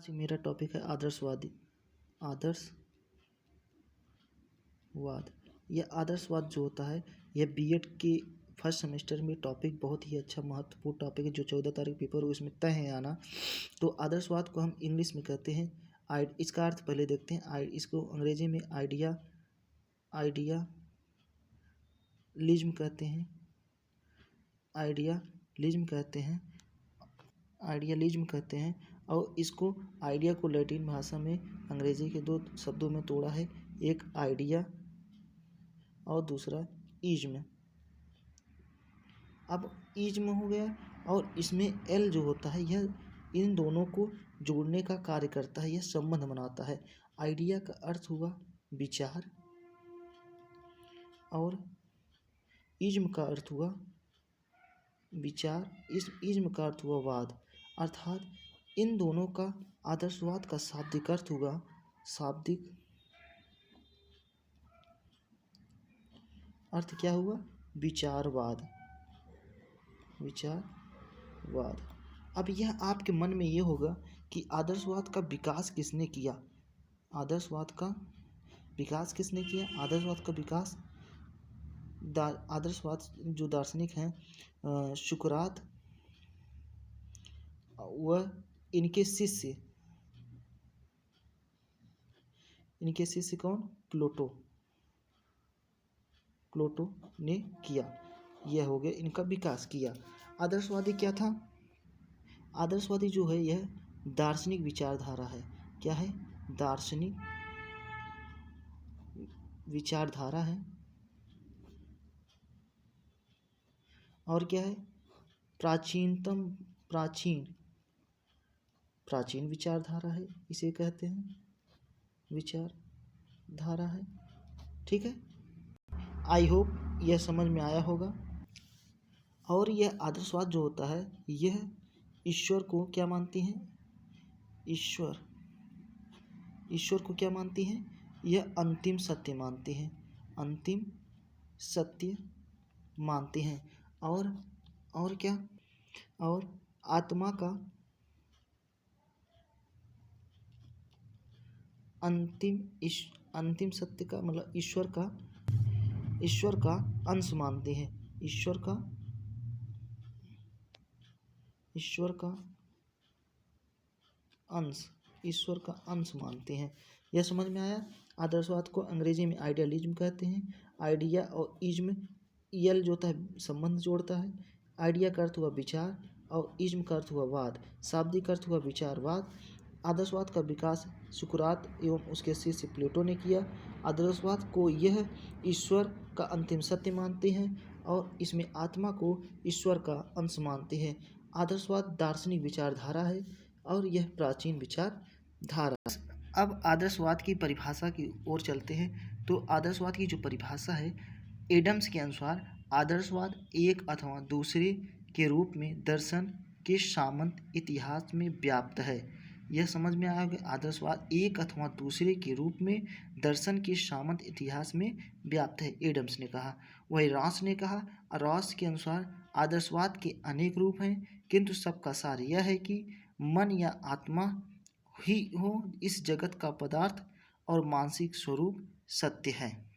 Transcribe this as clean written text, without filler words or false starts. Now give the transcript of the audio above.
आज मेरा टॉपिक है आदर्शवाद। यह आदर्शवाद जो होता है यह बीएड के फर्स्ट सेमेस्टर में टॉपिक बहुत ही अच्छा महत्वपूर्ण टॉपिक है जो 14 तारीख पेपर हो उसमें तय है आना। तो आदर्शवाद को हम इंग्लिश में कहते हैं इसका अर्थ पहले देखते हैं। इसको अंग्रेजी में आइडियालिज्म कहते हैं और इसको आइडिया को लैटिन भाषा में अंग्रेजी के दो शब्दों में तोड़ा है, एक आइडिया और दूसरा इज्म। अब इज्म हो गया और इसमें एल जो होता है यह इन दोनों को जोड़ने का कार्य करता है, यह संबंध बनाता है। आइडिया का अर्थ हुआ विचार और इज्म का अर्थ हुआ विचार, इस इज्म का अर्थ हुआ वाद। अर्थात इन दोनों का आदर्शवाद का शाब्दिक अर्थ हुआ क्या हुआ? विचारवाद। अब यह आपके मन में ये होगा कि आदर्शवाद का विकास किसने किया? आदर्शवाद का विकास आदर्शवाद जो दार्शनिक हैं सुकरात वह इनके शिष्य कौन? प्लेटो ने किया। यह हो गया इनका विकास किया। आदर्शवादी क्या था? आदर्शवादी जो है यह दार्शनिक विचारधारा है। क्या है? दार्शनिक विचारधारा है। और क्या है? प्राचीन विचारधारा है, इसे कहते हैं विचारधारा है। ठीक है, आई होप यह समझ में आया होगा। और यह आदर्शवाद जो होता है यह ईश्वर को क्या मानती हैं? ईश्वर को क्या मानती हैं? यह अंतिम सत्य मानते हैं। और क्या? और आत्मा का अंतिम सत्य का मतलब ईश्वर का अंश मानते हैं। ईश्वर का अंश मानते हैं। यह समझ में आया? आदर्शवाद को अंग्रेजी में आइडियलिज्म कहते हैं। आइडिया और इज्म, यल जो होता है संबंध जोड़ता है। आइडिया का अर्थ हुआ विचार और इज्म का अर्थ हुआ वाद। शाब्दिक अर्थ हुआ विचारवाद। आदर्शवाद का विकास सुकरात एवं उसके शिष्य प्लेटो ने किया। आदर्शवाद को यह ईश्वर का अंतिम सत्य मानते हैं और इसमें आत्मा को ईश्वर का अंश मानते हैं। आदर्शवाद दार्शनिक विचारधारा है और यह प्राचीन विचारधारा। अब आदर्शवाद की परिभाषा की ओर चलते हैं। तो आदर्शवाद की जो परिभाषा है एडम्स के अनुसार आदर्शवाद एक अथवा दूसरे के रूप में दर्शन के सामंत इतिहास में व्याप्त है। यह समझ में आया कि आदर्शवाद एक अथवा दूसरे के रूप में दर्शन के सामंत इतिहास में व्याप्त है, एडम्स ने कहा। वही रॉस ने कहा। रॉस के अनुसार आदर्शवाद के अनेक रूप हैं किंतु सबका सार यह है कि मन या आत्मा ही हो इस जगत का पदार्थ और मानसिक स्वरूप सत्य है।